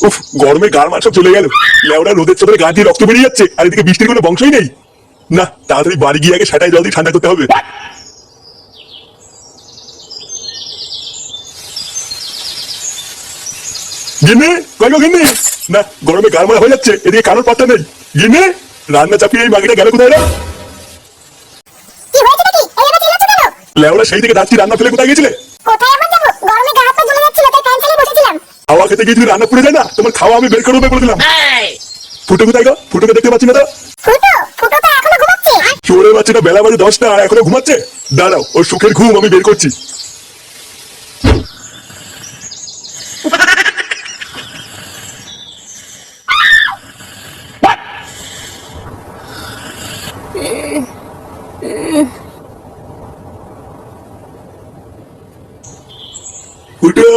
উফ, গরমে গার মার সব চলে গেল। লেওড়া রোদের চোখে গা দিয়ে রক্ত বেরিয়ে যাচ্ছে, আর এদিকে বৃষ্টির কোনো বংশই নেই। না, তাড়াতাড়ি বাড়ি গিয়ে আগে সেটাই জল দিয়ে ঠান্ডা করতে হবে। গিন্নি, কই গো গিন্নি? না, গরমে গার মারা হয়ে যাচ্ছে, এদিকে কারোর পাত্তা নেই। গিন্নি, রান্না চাপিয়ে এই মাগিটা গেল কোথায় রে? লেওড়া সেই থেকে ডাকছি, রান্না ফেলে কোথায় গেছিলে? খাওয়া খেতে গিয়ে যদি রান্না পুড়ে যায় না, তোমার খাওয়া আমি বের করবো বলে দিলাম। ফুটো কোথায় গো? ফুটোকে দেখতে পাচ্ছি না তো। চোরের বাচ্চাটা বেলা বাজে 10টা আর এখনো ঘুমাচ্ছে। দাঁড়াও, ওর সুখের ঘুম আমি বের করছি। ফুটো,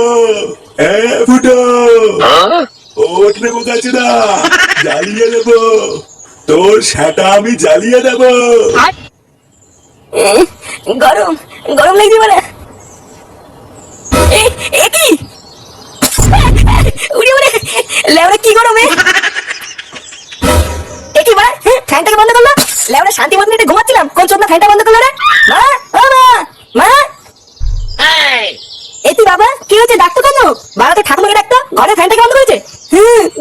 ফুটো, ওঠ রে বোকাচ্ছে না, জ্বালিয়ে দেবো তোর সেটা, আমি জ্বালিয়ে দেবো। গরম গরম লাগছে মানে কি উড়ি উড়ে লেওড়া কি গরমে কি বা ফ্যানটাকে বন্ধ করলো। লেওড়া শান্তি মতন এটা ঘুমাচ্ছিলাম, কোন চোদনা ফ্যানটা বন্ধ করলো রে? মা, ও মা, মা, এতি বাবা কি হয়েছে? ডাকতো কেন? বাবা তো ঠাকুমাকে ডাকতো, ঘরের ফ্যানটাকে বন্ধ করেছে।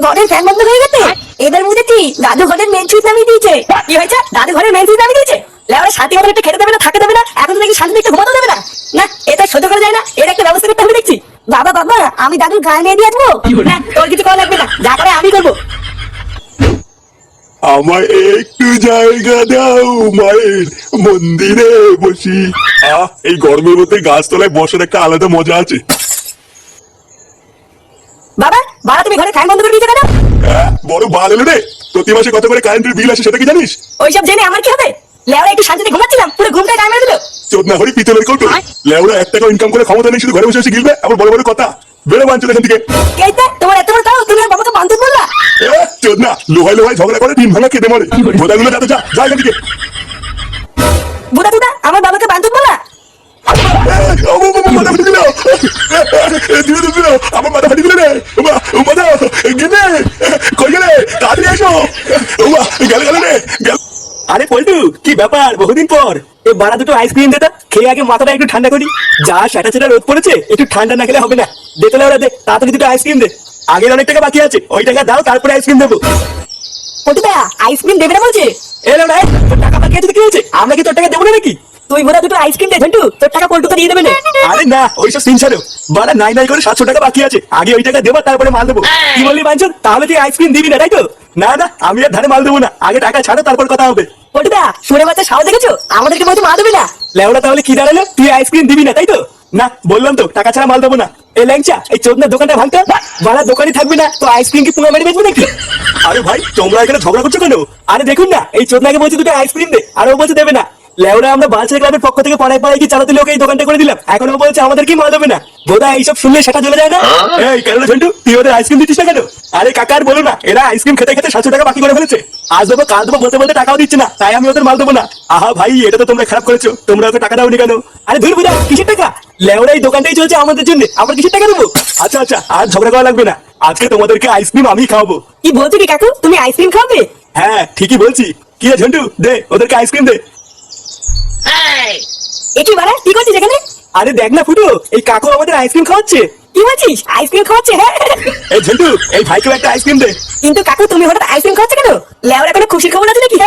ঘরের ফ্যান বন্ধ হয়ে গেছে। এবার বুঝেছি দাদু ঘরের মেন সুইচ নামিয়ে দিয়েছে। কি হয়েছে? দাদু ঘরের মেন সুইচ নামিয়ে দিয়েছে। লেওড়া শান্তি মতন একটু খেতে দেবে না, থাকতে দেবে না, এখন নাকি শান্তি একটু ঘুমাতে দেবে না। না, এটা সহ্য করা যায় না, এর একটা ব্যবস্থা করতে হবে দেখছি। বাবা বাবা, আমি দাদুর গায়ে নিয়ে দিয়ে আসবো। না, তোর কিছু করা লাগবে না, যা করে আমি করবো। আমায় একটু জায়গা দাও, মায়ের মন্দিরে বসি। এই গরমের মধ্যে গাছতলায় বসার একটা আলাদা মজা আছে। বাবা বাবা, তুমি ঘরে ফ্যান বন্ধ করে দিয়েছো কেন? বড় বাল এলো রে। প্রতি মাসে কত করে কারেন্টের বিল আসে সেটা কি জানিস? ওইসব জেনে আমার কি হবে? লেওড়া একটু শান্তিতে ঘুমাচ্ছিলাম, পুরো ঘুমটা টাইম মেরে দিল। চোদনা হরি পিতলের কৌটো। লেওড়া 1 টাকা ইনকাম করে ক্ষমতা নেই, শুধু ঘরে বসে বসে গিলবে, আবার বড় বড় কথা। বেরো বাঞ্চল এখান থেকে। কেইতে তোমার এত বড় তাও, তুমি আর বাবাকে বান্ধব বললা? চোদনা লোহায় লোহায় ঝগড়া করে ডিম ভাঙা কেটে মরে। ভোদাগুলো যাতে যা এখান থেকে। বুড়া টুদা আমার বাবাকে বান্ধব বললা? মাথা ফাটি দিল, আমার মাথা ফাটি দিল রে। মাথা গেলে কই গেলে? তাড়াতাড়ি এসো। গেলে গেলে রে। আরে পল্টু, কি ব্যাপার? বহুদিন পর। এই বাড়া দুটো আইসক্রিম দে তো, খেয়ে আগে মাথাটা একটু ঠান্ডা করি। যা সেটা সেটা রোদ পড়েছে, একটু ঠান্ডা না খেলে হবে না। দে তো ওরা, দে তাড়াতাড়ি দুটো আইসক্রিম দে। আগের অনেক টাকা বাকি আছে, ওই টাকা দাও, তারপরে আইসক্রিম দেবো। পটুদা আইসক্রিম দেবে না বলছে? এলো না, তোর টাকা বাকি আছে তো কি হয়েছে? আমরা কি তোর টাকা দেবো না নাকি? তুই বোধা দুটো আইসক্রিম দে ঝন্টু, তোর টাকা পল্টুকে দিয়ে দেবে না। আরে না, ওইসব সিন ছাড়ো। বাড়া নাই নাই করে 700 টাকা বাকি আছে, আগে ওই টাকা দেবো, তারপরে মাল দেবো। কি বললি বাঞ্চন? তাহলে তুই আইসক্রিম দিবি না তাই তো? না না, আমি আর ধারে মাল দেবো না, আগে টাকা ছাড়ো, তারপর কথা হবে। পটুদা সুরে বাচ্চা সাহস দেখেছো, আমাদেরকে বলতে মা দেবে না। লেওড়া তাহলে কি দাঁড়ালো? তুই আইসক্রিম দিবি না তাই তো? না, বললাম তো টাকা ছাড়া মাল দেবো না। এই ল্যাংচা, এই চোদনার দোকানটা ভাঙতে বাড়া দোকানই থাকবে না তো আইসক্রিম কি পুরো মেরে বেচবে নাকি? আরে ভাই, তোমরা এখানে ঝগড়া করছো কেন? আরে দেখুন না, এই চোদনাকে বলছে দুটো আইসক্রিম দে, আর ও বলছে দেবে না। লেওড়া আমরা বালছেড়ে ক্লাবের পক্ষ থেকে পাড়ায় পাড়ায় কি চালাতে লোক এই দোকানটা করে দিলাম, এখন ও বলছে আমাদের কি মাল দেবে না। বোধা এইসব শুনলে সেটা চলে যায় না। এই কেন ঝন্টু, তুই ওদের আইসক্রিম দিচ্ছিস না কেন? আরে কাকা আর বলো না, এরা আইসক্রিম খেতে খেতে 700 টাকা বাকি করে ফেলেছে। আজ দেবো কাল দেবো বলতে বলতে টাকাও দিচ্ছে না, তাই আমি ওদের মাল দেবো না। আহা ভাই, এটা তো তোমরা খারাপ করেছো, তোমরা ওকে টাকা দাওনি কেন? আরে ধুর বুঝা, কিসের টাকা? লেওড়া এই দোকানটাই চলছে আমাদের জন্য, আমরা কিসের টাকা দেবো? আচ্ছা আচ্ছা, আর ঝগড়া করা লাগবে না, আজকে তোমাদেরকে আইসক্রিম আমি খাওয়াবো। কি বলছো কি কাকু, তুমি আইসক্রিম খাবে? হ্যাঁ ঠিকই বলছি। কি রে ঝন্টু, দে ওদেরকে আইসক্রিম দে। একই বাড়া কি করছিস এখানে? আরে দেখ না ফুটু, এই কাকু আমাদের আইসক্রিম খাওয়াচ্ছে। কি বলছিস? আইসক্রিম খাওয়াচ্ছে? হ্যাঁ এই ঝন্টু, এই ভাইকেও একটা আইসক্রিম দে। কিন্তু কাকু তুমি হঠাৎ আইসক্রিম খাওয়াচ্ছে কেন? লেওরা কোনো খুশির খবর আছে নাকি?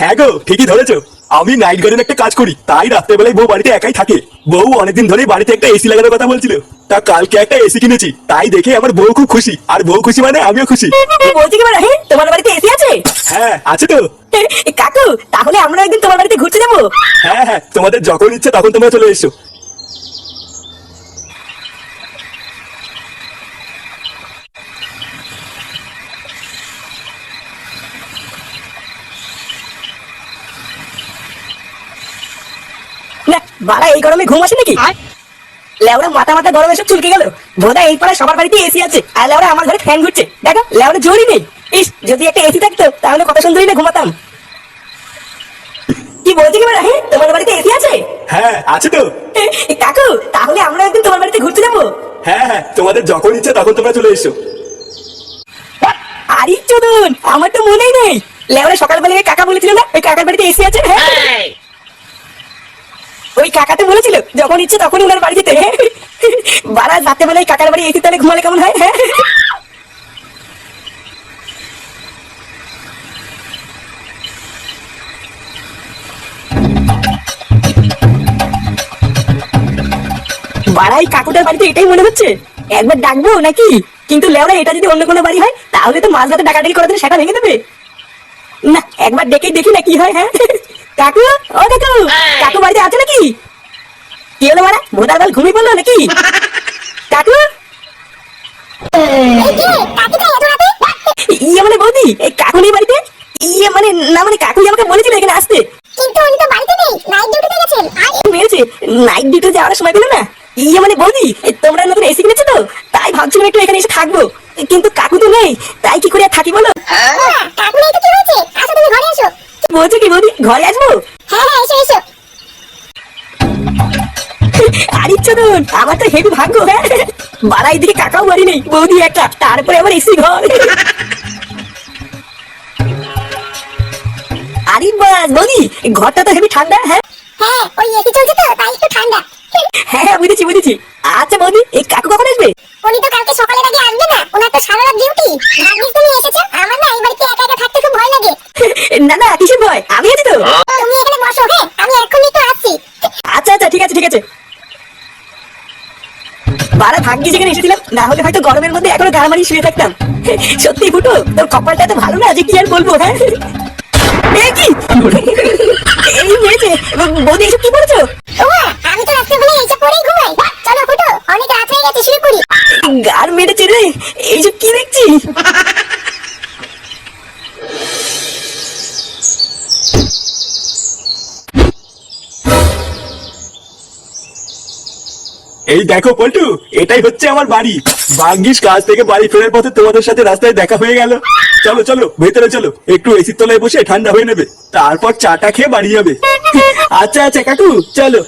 হ্যাঁ গো, ঠিকই ধরেছো। আমি নাইট গার্ডেন একটা কাজ করি, তাই রাত্রেবেলায় বউ বাড়িতে একাই থাকে। বউ অনেকদিন ধরেই বাড়িতে একটা এসি লাগানোর কথা বলছিল, তা কালকে একটা এসি কিনেছি, তাই দেখে আমার বউ খুব খুশি, আর বউ খুশি মানে আমিও খুশি। কি বলছি কি বাড়া, হ্যাঁ তোমার বাড়িতে এসি আছে? হ্যাঁ আছে তো। কাকু তাহলে আমরা একদিন তোমার বাড়িতে ঘুরতে যাবো। হ্যাঁ হ্যাঁ, তোমাদের যখন ইচ্ছে তখন তোমরা চলে এসো। না বাড়া, এই গরমে ঘুম আসে নাকি? লেওরা মাথা মাথা গরমে সব চুলকে গেল। বোধা এই পাড়া সবার বাড়িতে এসি আছে, আর লেওরা আমার ঘরে ফ্যান ঘুরছে। দেখো লেওরা জোরই নেই। ইস, যদি একটা এসি থাকতো তাহলে কত সুন্দরই না ঘুমাতাম। কি বলছি কি বাড়া, হ্যাঁ তোমার বাড়িতে এসি আছে? হ্যাঁ আছে তো। কাকু তাহলে আমরা একদিন তোমার বাড়িতে ঘুরতে যাবো। হ্যাঁ হ্যাঁ, তোমাদের যখন ইচ্ছে তখন তোমরা চলে এসো। আরে চোদন, আমার তো মনেই নেই। লেওরা সকালবেলা কাকা বলেছিল না ওই কাকার বাড়িতে এসি আছে। হ্যাঁ ওই কাকাতে বলেছিল যখন ইচ্ছে তখন ওনার বাড়ি যেতে। বারা রাত্রেবেলায় কাকার বাড়ি এসি তাহলে ঘুমালে কেমন হয়? হ্যাঁ বাড়াই কাকুটার বাড়িতে এটাই মনে হচ্ছে। একবার ডাকবো নাকি? কিন্তু লেওরা এটা যদি অন্য কোনো বাড়ি হয় তাহলে তো মাঝরাতে ডাকাডাকি করে দিলে সেটা ভেঙে দেবে। না একবার ডেকেই দেখি না কি হয়। হ্যাঁ কাকু, ও কাকু, কাকু বাড়িতে আছে নাকি? কি হলো মারা, ভোদার বাল ঘুমিয়ে পড়লো নাকি? কাকু ইয়ে মানে বৌদি, এই কাকু নেই বাড়িতে? ইয়ে মানে না মানে কাকু আমাকে বলেছিল এখানে আসতে, কিন্তু উনি তো বাড়িতে নেই, নাইট ডিউটিতে গেছেন। মেরেছে নাইট ডিউটি যাওয়ার সময় পেলো না। ইয়ে মানে বৌদি, তোমরা নতুন এসি কিনেছো তো তাই ভাবছিলাম একটু এখানে এসে থাকবো, কিন্তু কাকু তো নেই তাই কি করে আর থাকি বলো? কাকু নেই তো কি হয়েছে, আসো তুমি ঘরে এসো। বলছো কি বৌদি, ঘরে আসবো? হ্যাঁ হ্যাঁ এসো এসো। আরে চোদন, আমার তো হেভি ভাগ্য। হ্যাঁ বাড়াই দিকে কাকাও বাড়ি নেই, বৌদি একটা, তারপরে আবার এসি ঘর। আরে বাস বৌদি, ঘরটা তো হেভি ঠান্ডা। হ্যাঁ হ্যাঁ ওই এসি চলছে তো তাই একটু ঠান্ডা। হ্যাঁ বুঝেছি বুঝেছি। আচ্ছা বৌদি, এই কাকু কখন আসবে? উনি তো কালকে সকালের আগে আসবে না, ওনার তো সারা রাত ডিউটি। ভাগ্যিস তুমি এসেছো, আমার না এই বাড়িতে একা একা থাকতে খুব ভয় লাগে। না না কিসের ভয়, আমি আছি তো। তুমি এখানে বসো, হ্যাঁ আমি এক্ষুনি তো আসছি। আচ্ছা আচ্ছা ঠিক আছে ঠিক আছে। বারা ভাগ্যে যেখানে এসেছিলাম, না হলে হয়তো গরমের মধ্যে এখনো গাড় মারি শুয়ে থাকতাম। সত্যি ফুটো, তোর কপালটা তো ভালো না যে কি আর বলবো। হ্যাঁ এ কি এই মেয়েছে, বৌদি এসব কি বলেছো? ওমা, আমি তো রাত্রেবেলা এসে পড়েই ঘুমাই। চলো ফুটো, অনেক রাত হয়ে গেছে, শুয়ে পড়ি। গার মেরেছে রে, এইসব কি দেখছি? এই দেখো পল্টু, এটাই হচ্ছে আমার বাড়ি। ভাগ্যিস কাজ থেকে বাড়ি ফেরার পথে তোমাদের সাথে রাস্তায় দেখা হয়ে গেল। চলো চলো ভেতরে চলো, একটু এসির তলায় বসে ঠান্ডা হয়ে নেবে, তারপর চাটা খেয়ে বাড়ি যাবে। আচ্ছা আচ্ছা কাকু চলো।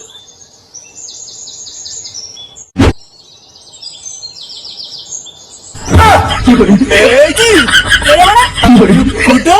এ কি? এরে বাড়া! ফুটো